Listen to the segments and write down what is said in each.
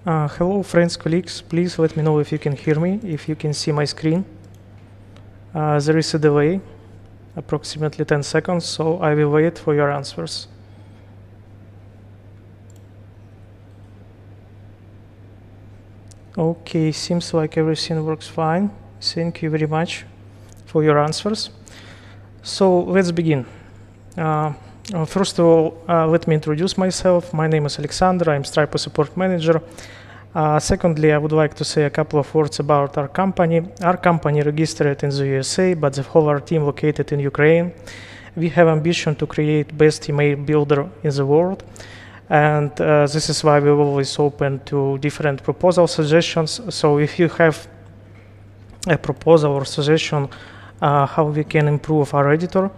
Hello, friends, colleagues. Please let me know if you can hear me, if you can see my screen. There is a delay, approximately 10 seconds, so I will wait for your answers. Okay, seems like everything works fine. Thank you very much for your answers. So let's begin. First of all, let me introduce myself. My name is Alexander. I'm Stripo support manager. Secondly, I would like to say a couple of words about our company. Our company registered in the USA, but the whole our team located in Ukraine. We have ambition to create best email builder in the world. And this is why we're always open to different proposal suggestions. So if you have a proposal or suggestion how we can improve our editor,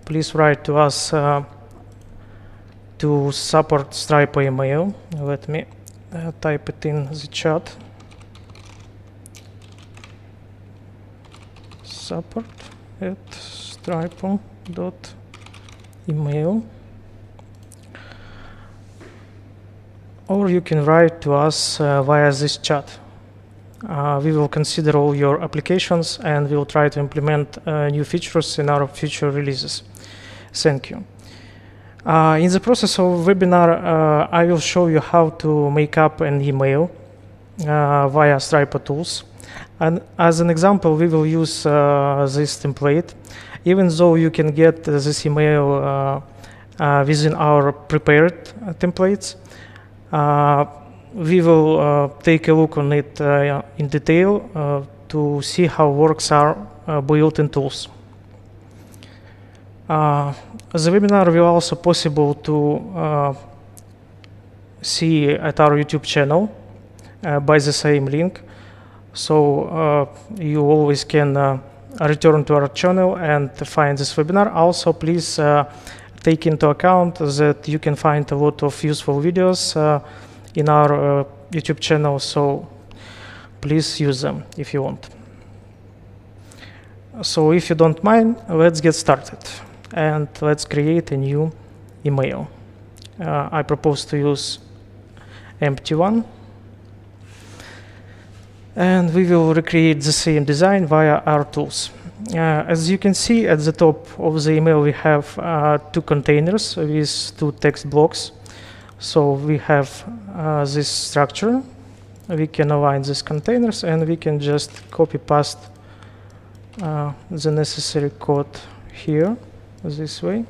please write to us to support Stripo email. Let me type it in the chat. support@stripo.email. Or you can write to us via this chat. We will consider all your applications and we will try to implement new features in our future releases. Thank you. In the process of webinar, I will show you how to make up an email via Stripo tools. And as an example, we will use this template. Even though you can get this email within our prepared templates, we will take a look on it in detail to see how works are built in tools. The webinar will also possible to see at our YouTube channel by the same link. So you always can return to our channel and find this webinar. Also, please take into account that you can find a lot of useful videos in our YouTube channel, so please use them if you want. So if you don't mind, let's get started and let's create a new email. I propose to use empty one. And we will recreate the same design via our tools. As you can see at the top of the email, we have two containers with two text blocks. So we have this structure. We can align these containers and we can just copy paste the necessary code here this way.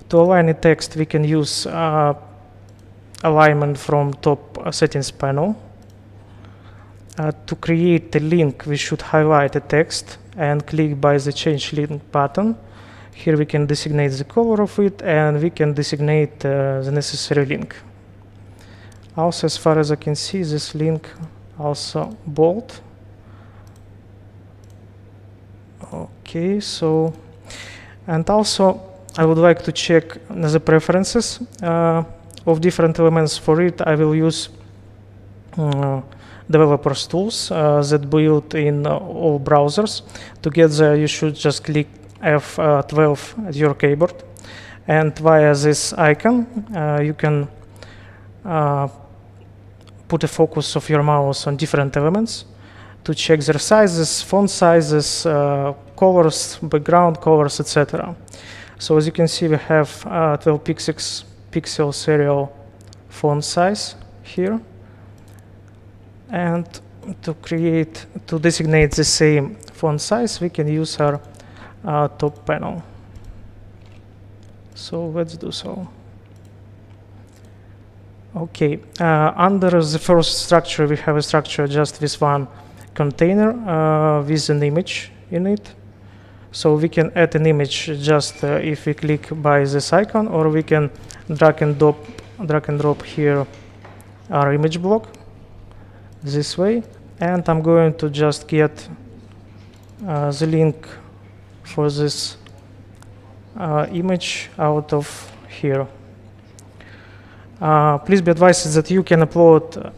To align the text, we can use alignment from top settings panel. To create a link, we should highlight the text and click by the change link button. Here we can designate the color of it and we can designate the necessary link. Also, as far as I can see, this link also bold. Okay, so, and also I would like to check the preferences of different elements. For it, I will use developers tools that build in all browsers. To get there, you should just click F12 at your keyboard, and via this icon, you can put a focus of your mouse on different elements to check their sizes, font sizes, colors, background colors, etc. So as you can see, we have 12 pixel serial font size here. And to designate the same font size, we can use our top panel. So let's do so. Okay, under the first structure, we have a structure just with one container with an image in it. So we can add an image just if we click by this icon, or we can drag and drop here our image block this way. And I'm going to just get the link for this image out of here. Please be advised that you can upload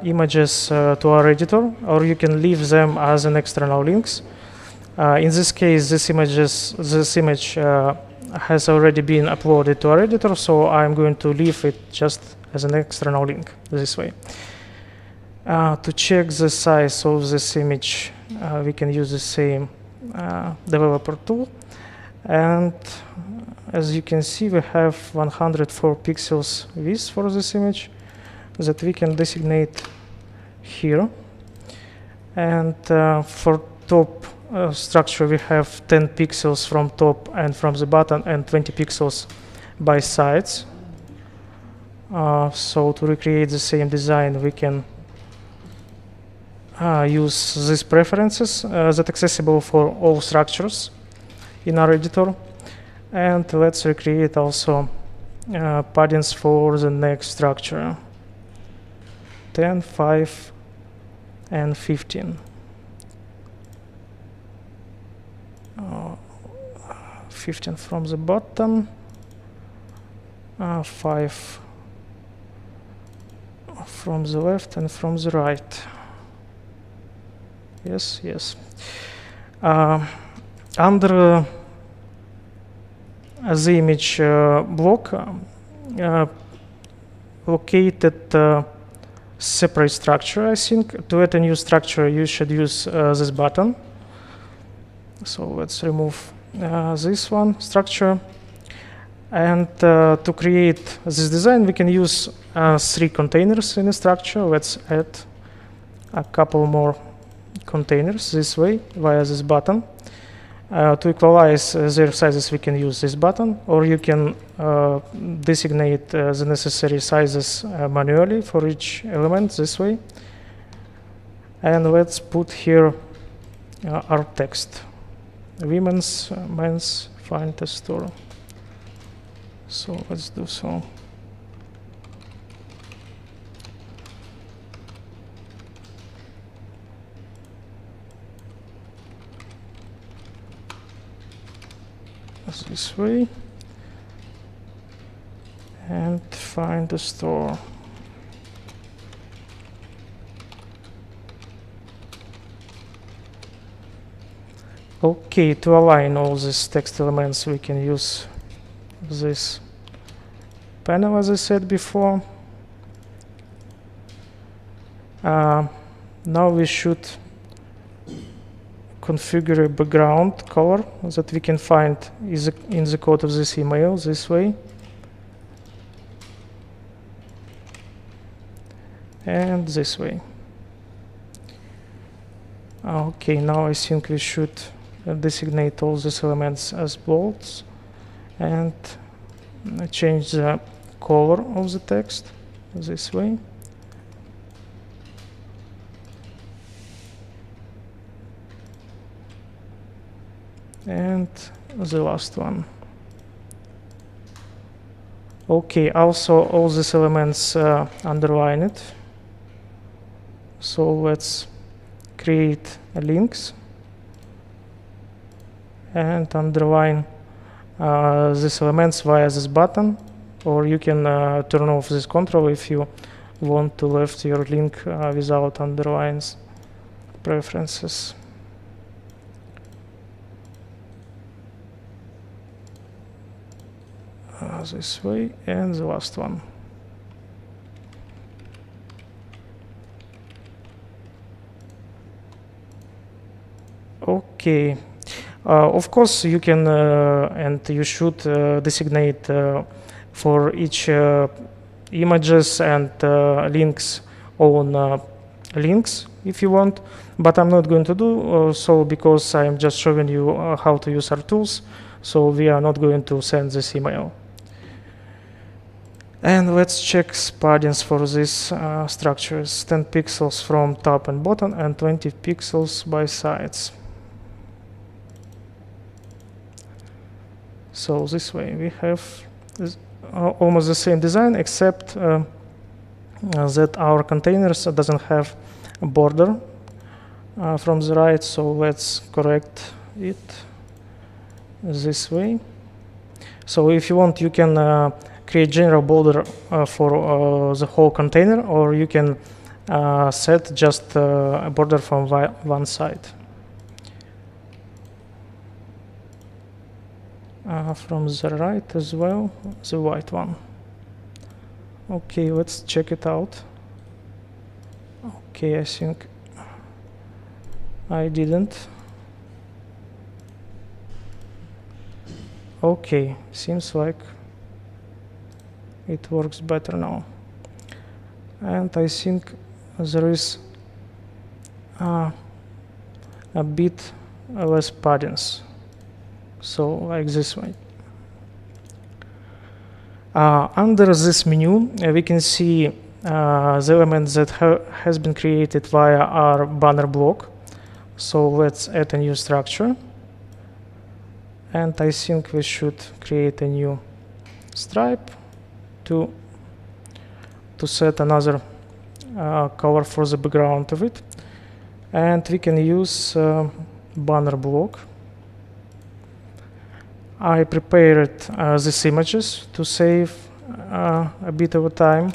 images to our editor, or you can leave them as an external links. In this case, this image has already been uploaded to our editor, so I'm going to leave it just as an external link this way. To check the size of this image, we can use the same developer tool. And as you can see, we have 104 pixels width for this image that we can designate here. And for top structure, we have 10 pixels from top and from the bottom, and 20 pixels by sides. So to recreate the same design, we can use these preferences that accessible for all structures in our editor. And let's recreate also paddings for the next structure: 10, 5, and 15. 15 from the bottom, 5 from the left and from the right. Yes, yes. Under the image block, located separate structure. I think to add a new structure, you should use this button. So let's remove this one structure. And to create this design, we can use 3 containers in a structure. Let's add a couple more containers this way via this button. To equalize their sizes, we can use this button, or you can designate the necessary sizes manually for each element this way. And let's put here our text: women's, men's, find a store. So let's do so. This way, and find the store. Okay, to align all these text elements, we can use this panel, as I said before. Now we should configure a background color that we can find in the code of this email this way. And this way. Okay, now I think we should designate all these elements as bolts and change the color of the text this way. And the last one. Okay, also all these elements underline it. So let's create links and underline these elements via this button, or you can turn off this control if you want to leave your link without underlines preferences. This way, and the last one. Okay, of course you can and you should designate for each images and links own links if you want, but I'm not going to do so because I'm just showing you how to use our tools, so we are not going to send this email. And let's check paddings for these structures: 10 pixels from top and bottom and 20 pixels by sides. So this way we have almost the same design, except that our containers doesn't have a border from the right. So let's correct it this way. So if you want, you can create general border for the whole container, or you can set just a border from one side. from the right as well, the white one. Okay, let's check it out. Okay, I think I didn't. Okay, seems like it works better now. And I think there is a bit less paddings. So like this way. Under this menu, we can see the element that has been created via our banner block. So let's add a new structure. And I think we should create a new stripe to set another color for the background of it. And we can use banner block. I prepared these images to save a bit of time,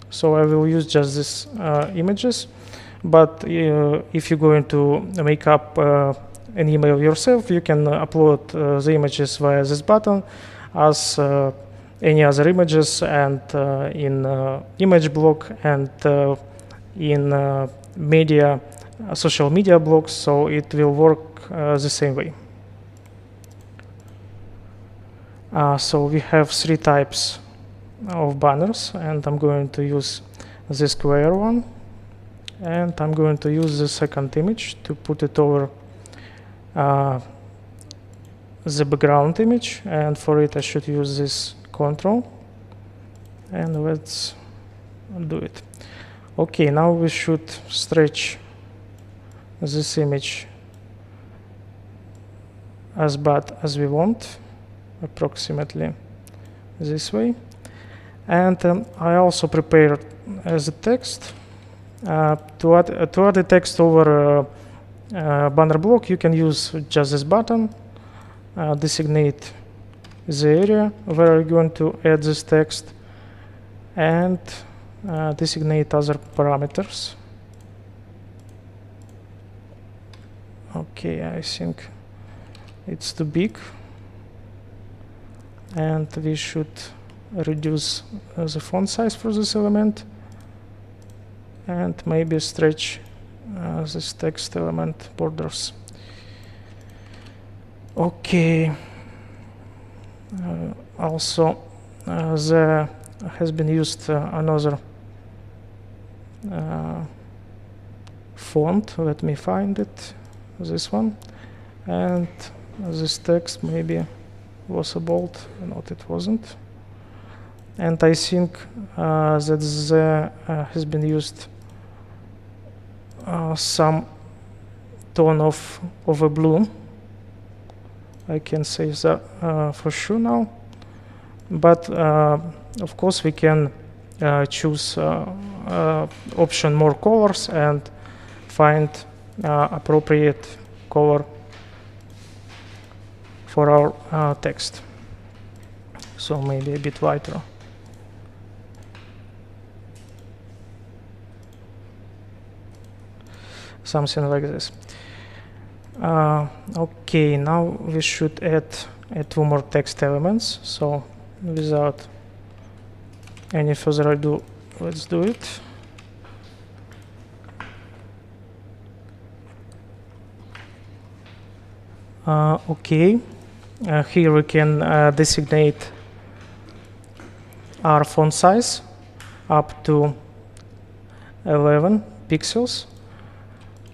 so I will use just these images. But if you're going to make up an email yourself, you can upload the images via this button as any other images, and in image block and in media, social media blocks, so it will work the same way. So we have 3 types of banners, and I'm going to use the square one, and I'm going to use the second image to put it over the background image, and for it I should use this control, and let's do it. Okay, now we should stretch this image as bad as we want, approximately this way. And I also prepared as a text. To add the text over banner block, you can use just this button, designate the area where you're going to add this text, and designate other parameters. Okay, I think it's too big, and we should reduce the font size for this element, and maybe stretch this text element borders. Okay. Also, there has been used another font. Let me find it. This one, and this text maybe was a bold. No, it wasn't. And I think that there has been used some tone of a blue. I can say that for sure now. But of course we can choose option more colors and find appropriate color for our text. So maybe a bit lighter. Something like this. Okay, now we should add 2 more text elements. So without any further ado, let's do it. Okay, here we can designate our font size up to 11 pixels.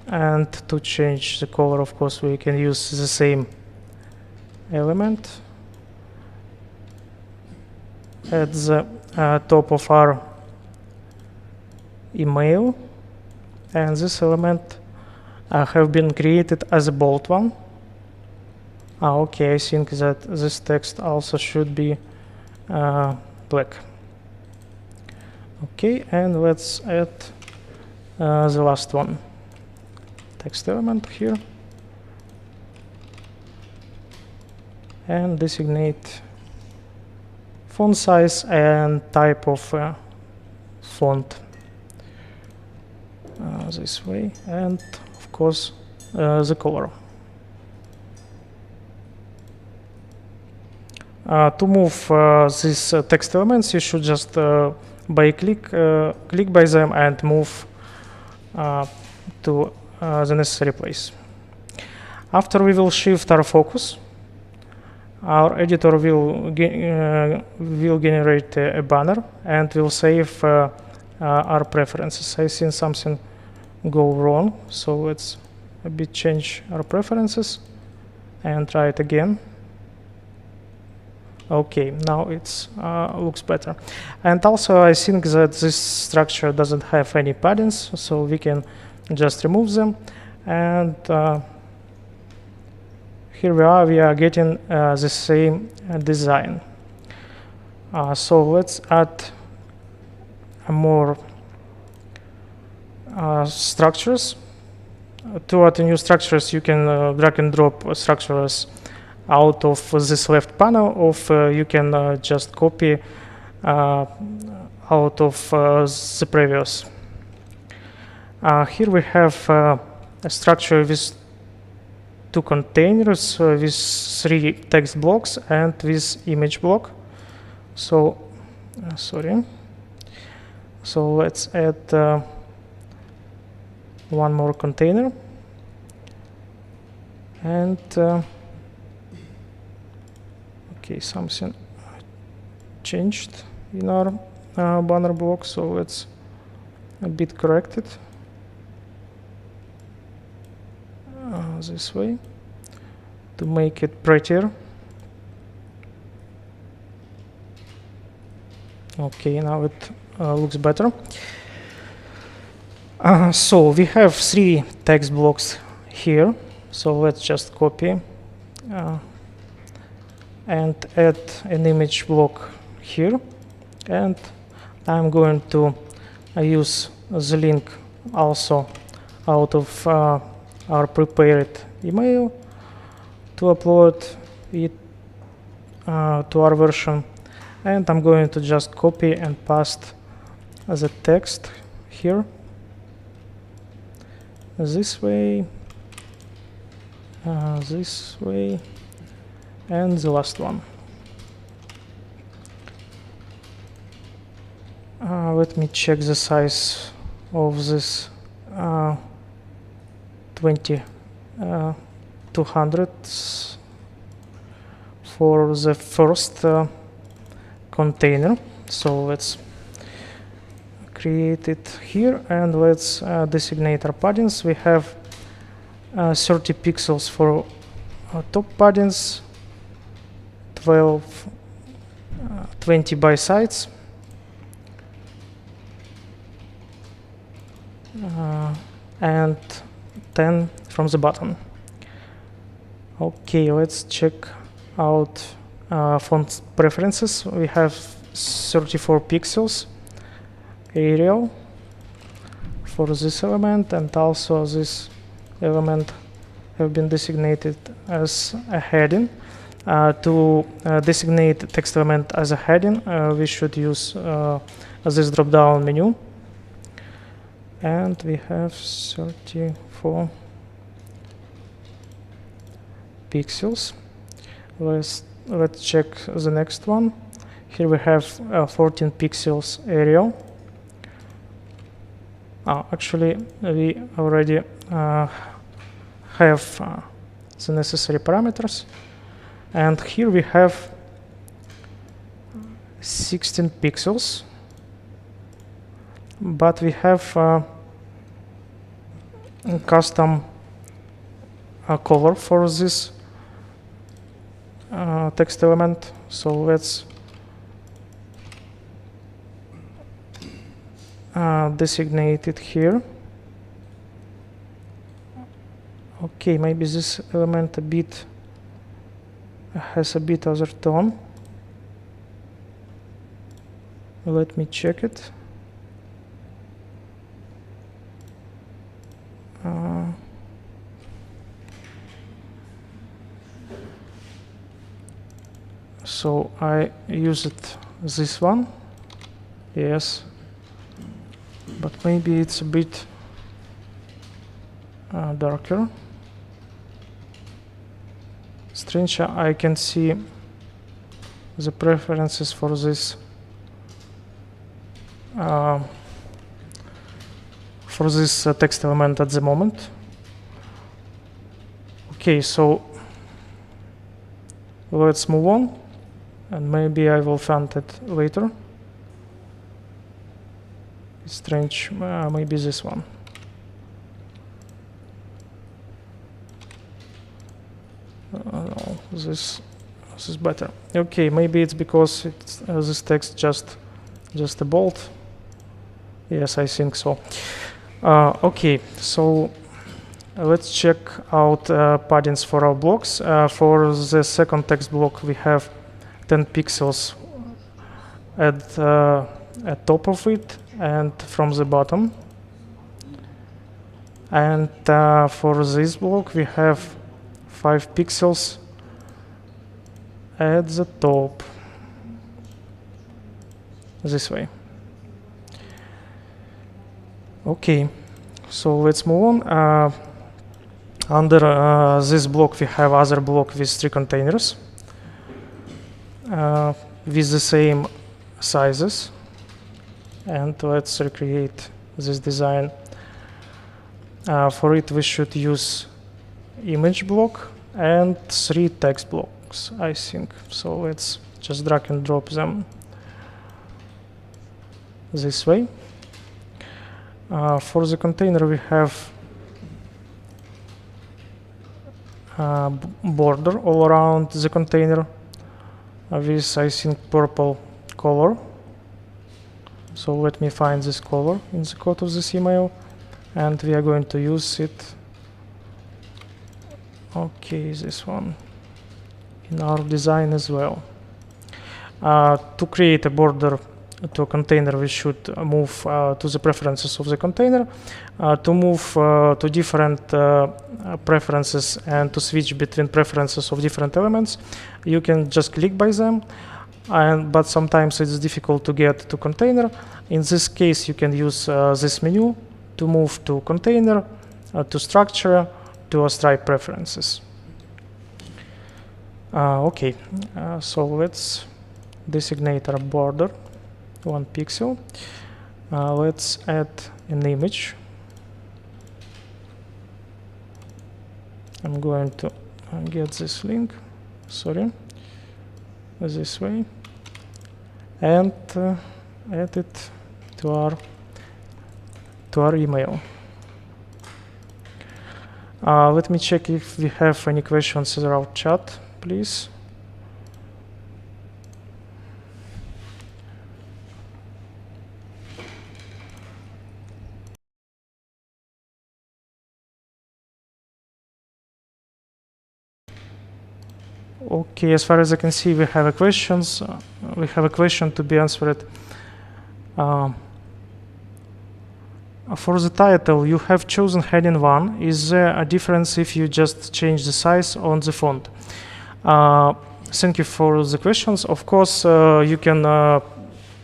And to change the color, of course, we can use the same element at the top of our email. And this element have been created as a bold one. Okay, I think that this text also should be black. Okay, and let's add the last one. Text element here, and designate font size and type of font this way, and of course the color. To move these text elements, you should just click by them and move to the necessary place. After we will shift our focus, our editor will generate a banner and will save our preferences. I think something go wrong, so let's a bit change our preferences and try it again. Okay, now it's looks better. And also I think that this structure doesn't have any paddings, so we can just remove them. And here we are getting the same design. So let's add more structures. To add new structures, you can drag and drop structures out of this left panel, or you can just copy out of the previous. Here we have a structure with 2 containers with 3 text blocks and with image block. So, sorry. So let's add one more container, and okay, something changed in our banner block, so let's a bit correct it this way to make it prettier. Okay, now it looks better. So we have 3 text blocks here, so let's just copy and add an image block here, and I'm going to use the link also out of our prepared email to upload it to our version, and I'm going to just copy and paste the text here this way, and the last one. Let me check the size of this 200 for the first container. So let's create it here, and let's designate our paddings. We have 30 pixels for top paddings, 20 by sides, and 10 from the bottom. Okay, let's check out font preferences. We have 34 pixels Arial for this element, and also this element have been designated as a heading. To designate text element as a heading, we should use this drop-down menu, and we have 34 pixels. Let's check the next one. Here we have 14 pixels Arial. Actually, we already have the necessary parameters, and here we have 16 pixels, but we have a custom color for this text element. So let's designate it here. Okay, maybe this element has a bit other tone. Let me check it. So I used this one, yes, but maybe it's a bit darker. Strange, I can see the preferences for this text element at the moment. Okay, so let's move on, and maybe I will find it later. It's strange, maybe this one. No, this is better. Okay, maybe it's because it's this text just a bolt. Yes, I think so. Okay, so let's check out paddings for our blocks. For the second text block, we have 10 pixels at top of it and from the bottom. And for this block, we have 5 pixels at the top, this way. Okay, so let's move on. Under this block, we have other block with 3 containers with the same sizes. And let's recreate this design. For it, we should use image block and 3 text blocks, I think. So let's just drag and drop them this way. For the container, we have border all around the container with, I think, purple color. So let me find this color in the code of this email, and we are going to use it. Okay, this one in our design as well. To create a border to a container, we should move to the preferences of the container. To move to different preferences and to switch between preferences of different elements, you can just click by them. But sometimes it's difficult to get to container. In this case, you can use this menu to move to container, to structure, to a Stripe preferences. Okay, so let's designate our border, 1 pixel. Let's add an image. I'm going to get this link, sorry, this way, and add it to our email. Let me check if we have any questions in our chat, please. Okay, as far as I can see, we have a questions. We have a question to be answered. For the title, you have chosen heading 1. Is there a difference if you just change the size on the font? Thank you for the questions. Of course, you can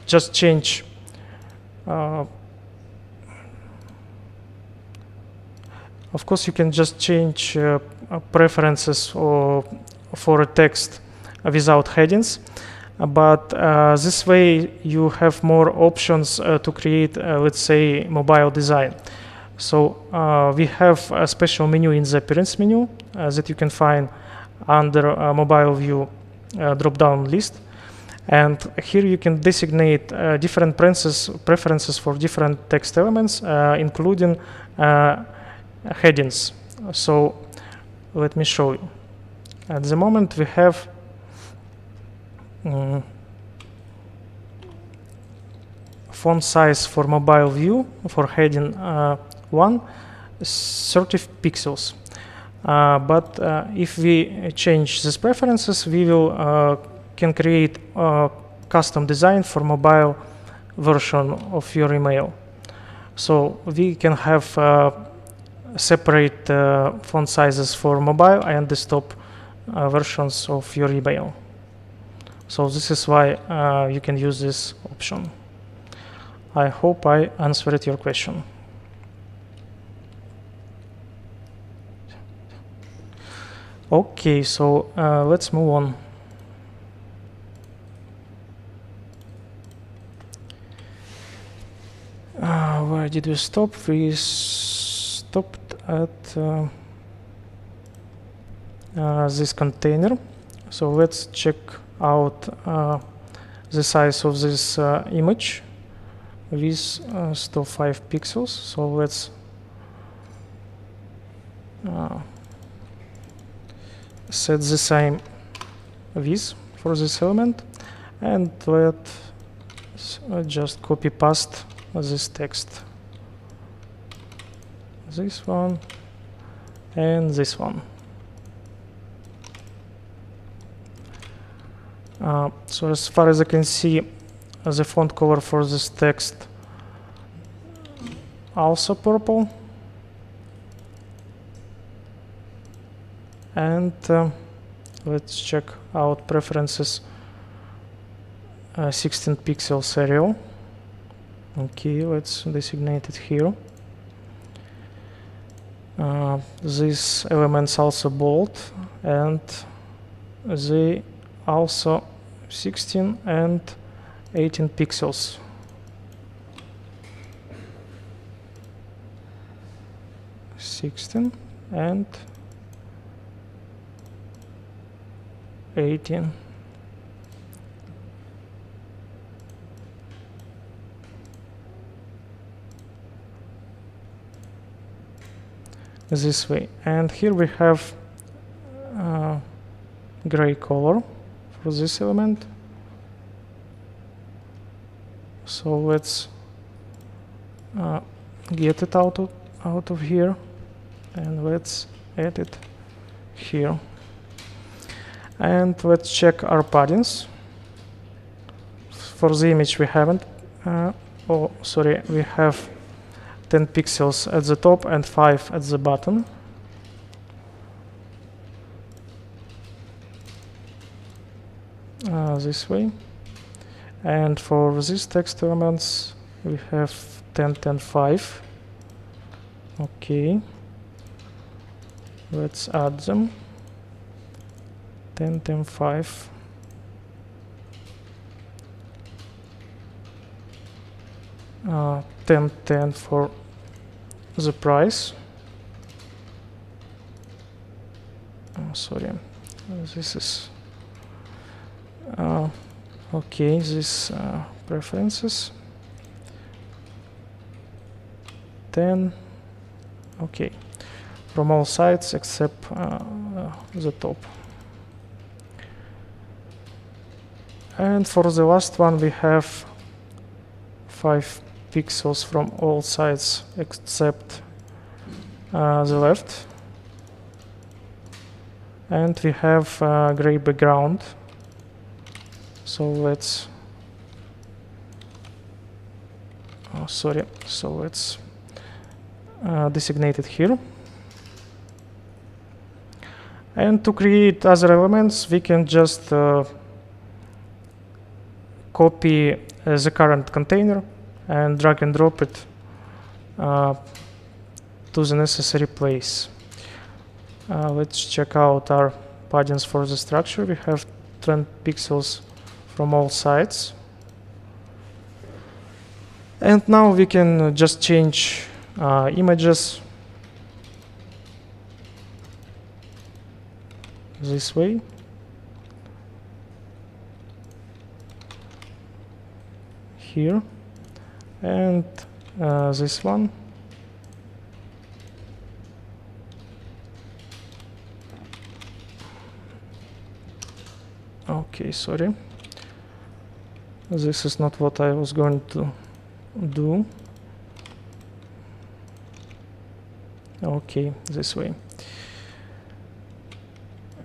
just change preferences for a text without headings, but this way you have more options to create, let's say, mobile design. So we have a special menu in the appearance menu that you can find under mobile view drop-down list. And here you can designate different preferences for different text elements, including headings. So let me show you. At the moment, we have font size for mobile view for heading 1 is 30 pixels. But if we change these preferences, we will can create a custom design for mobile version of your email. So we can have separate font sizes for mobile and desktop versions of your email. So this is why you can use this option. I hope I answered your question. Okay, so let's move on. Where did we stop? We stopped at this container. So let's check out the size of this image with still 5 pixels. So let's set the same width for this element, and let's just copy paste this text, this one and this one. So as far as I can see, the font color for this text also purple, and let's check out preferences. 16 pixels Arial. Okay, let's designate it here. These elements also bold, and they also 16 and 18 pixels. And 18. This way, and here we have gray color for this element. So let's get it out of here, and let's add it here. And let's check our paddings. For the image we haven't, we have 10 pixels at the top and 5 at the bottom. This way. And for these text elements we have 10, 10, 5. Okay. Let's add them. 10, 10, 5. Uh, 10, 10 for the price. Sorry, this is okay. This preferences 10. Okay, from all sides except the top. And for the last one we have 5 pixels from all sides except the left, and we have gray background. So let's let's designate it here. And to create other elements we can just copy the current container and drag and drop it to the necessary place. Let's check out our paddings for the structure. We have 10 pixels from all sides. And now we can just change images this way. Here. And this one. Okay, sorry. This is not what I was going to do. Okay, this way.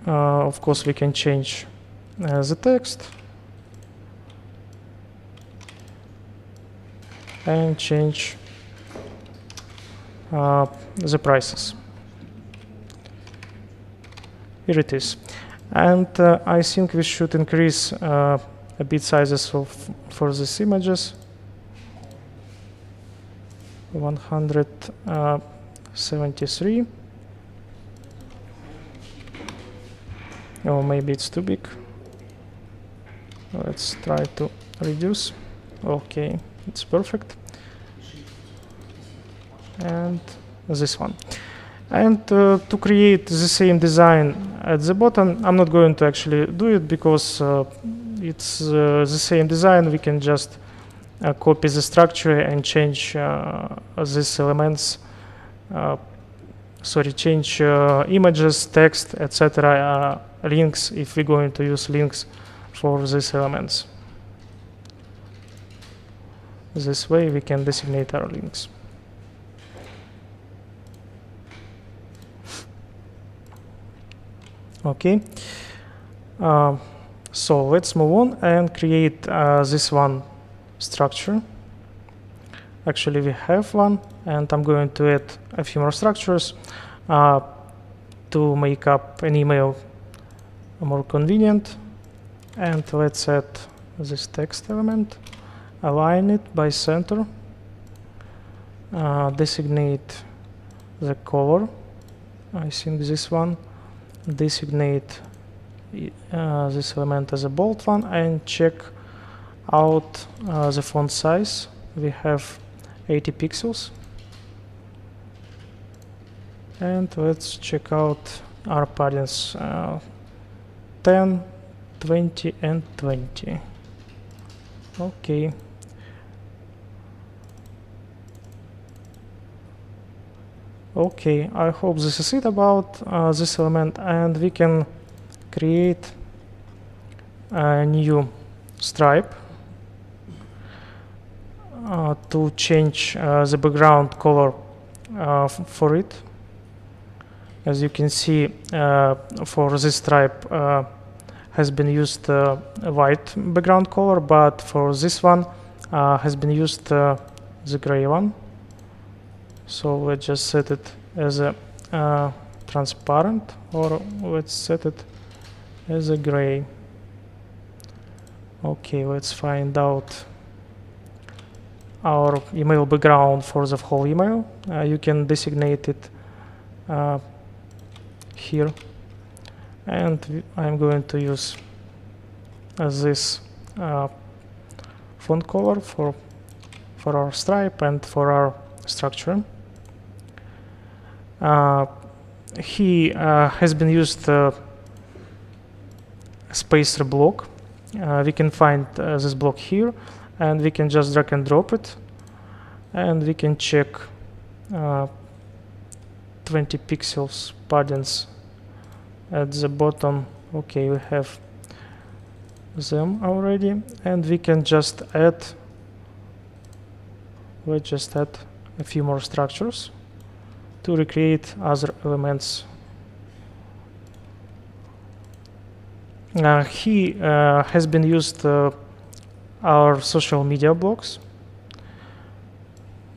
Of course, we can change the text and change the prices. Here it is. And I think we should increase a bit sizes for these images. 173. Oh, maybe it's too big. Let's try to reduce. Okay, it's perfect. and this one. And to create the same design at the bottom, I'm not going to actually do it because it's the same design. We can just copy the structure and change these elements. Change images, text, etc. Links, if we're going to use links for these elements. This way we can designate our links. Okay, so let's move on and create this one structure. Actually, we have one, and I'm going to add a few more structures to make up an email more convenient. And let's add this text element, align it by center, designate the color, I think this one, designate this element as a bold one, and check out the font size. We have 80 pixels. And let's check out our paddings, 10, 20, and 20. Okay. Okay, I hope this is it about this element, and we can create a new stripe to change the background color for it. As you can see, for this stripe has been used a white background color, but for this one has been used the gray one. So let's just set it as a transparent, or let's set it as a gray. Okay, let's find out our email background for the whole email. You can designate it here, and I'm going to use this font color for our stripe and for our structure. He has been used spacer block. We can find this block here, and we can just drag and drop it, and we can check 20 pixels paddings at the bottom. Okay, we have them already, and we can just add, let's just add a few more structures to recreate other elements. He has been used our social media blocks.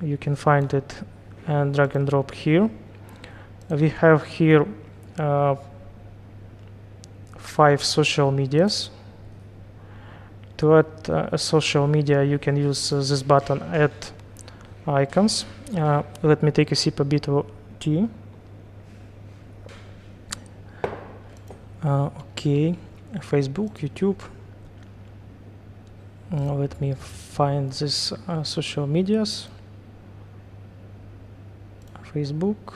You can find it and drag and drop here. We have here 5 social medias. To add a social media, you can use this button, add icons. Let me take a sip a bit of tea. Okay, Facebook, YouTube. Let me find this social medias. Facebook,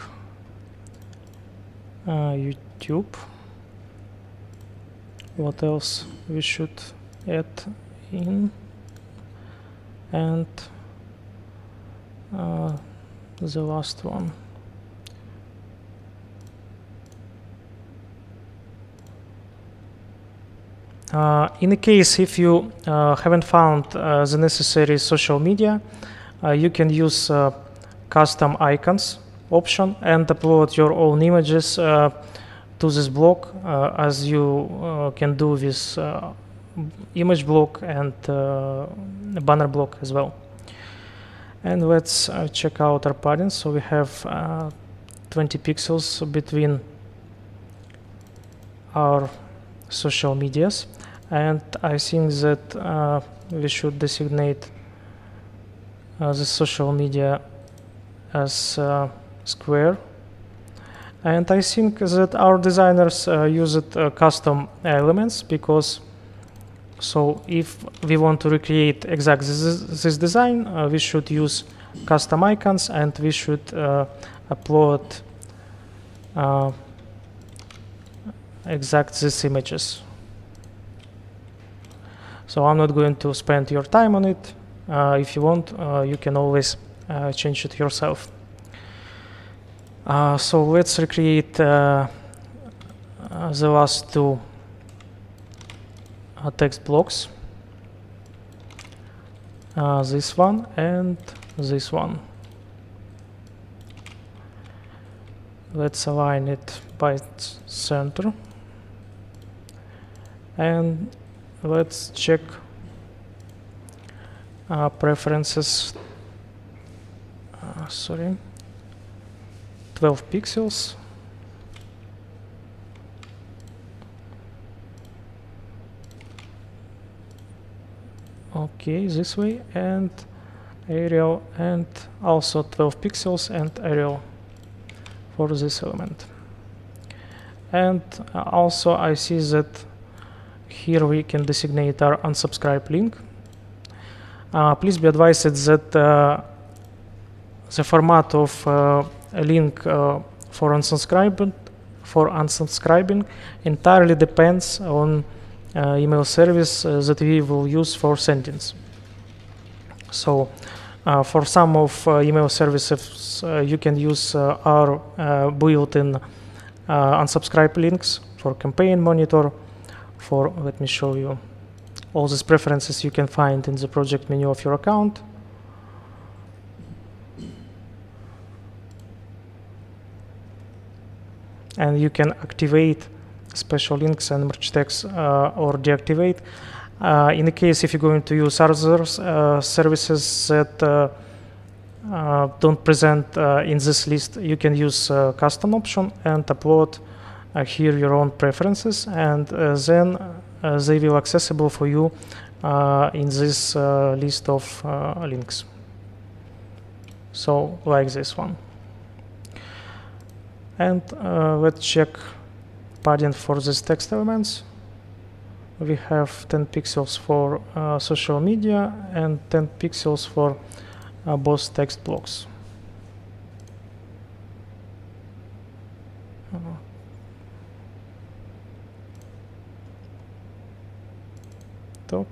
YouTube. What else we should add in? And the last one. In the case if you haven't found the necessary social media, you can use custom icons option and upload your own images to this block, as you can do with image block and banner block as well. And let's check out our padding. So we have 20 pixels between our social medias, and I think that we should designate the social media as square. And I think that our designers used custom elements, because so if we want to recreate exactly this design, we should use custom icons, and we should upload exact these images. So I'm not going to spend your time on it. If you want, you can always change it yourself. So let's recreate the last two text blocks. This one and this one. Let's align it by its center. And let's check preferences. 12 pixels. Okay, this way, and Arial, and also 12 pixels and Arial for this element. And also I see that here we can designate our unsubscribe link. Please be advised that the format of a link for unsubscribing entirely depends on email service that we will use for sendings. So for some of email services you can use our built-in unsubscribe links for campaign monitor. Let me show you all these preferences you can find in the project menu of your account. And you can activate special links and merge text or deactivate. In the case if you're going to use other services that don't present in this list, you can use custom option and upload here your own preferences, and then they will accessible for you in this list of links. So like this one. And let's check padding for these text elements. We have 10 pixels for social media and 10 pixels for both text blocks. Top.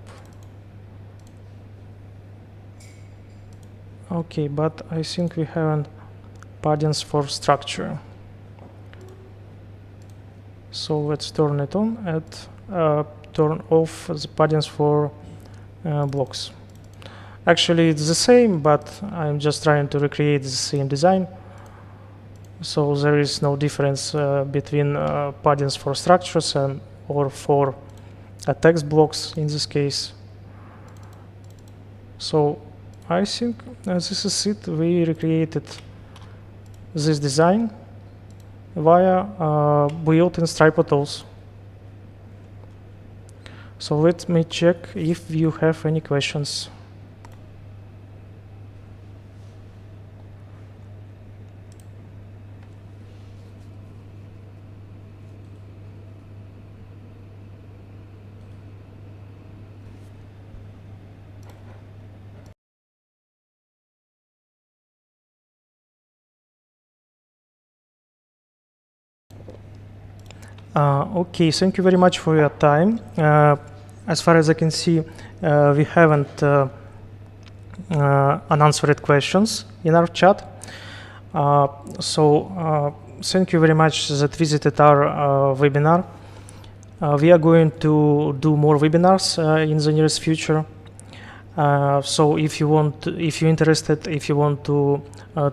Okay, but I think we haven't paddings for structure. So let's turn it on and turn off the paddings for blocks. Actually, it's the same, but I'm just trying to recreate the same design. So there is no difference between paddings for structures or for text blocks in this case. So I think this is it. We recreated this design via built-in Stripo tools. So let me check if you have any questions. Okay, thank you very much for your time. As far as I can see, we haven't unanswered questions in our chat. Thank you very much that visited our webinar. We are going to do more webinars in the nearest future. So if you're interested, if you want to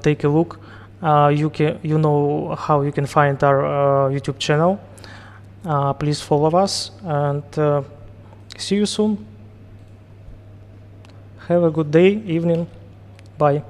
take a look, you know how you can find our YouTube channel. Please follow us and see you soon. Have a good day, evening. Bye.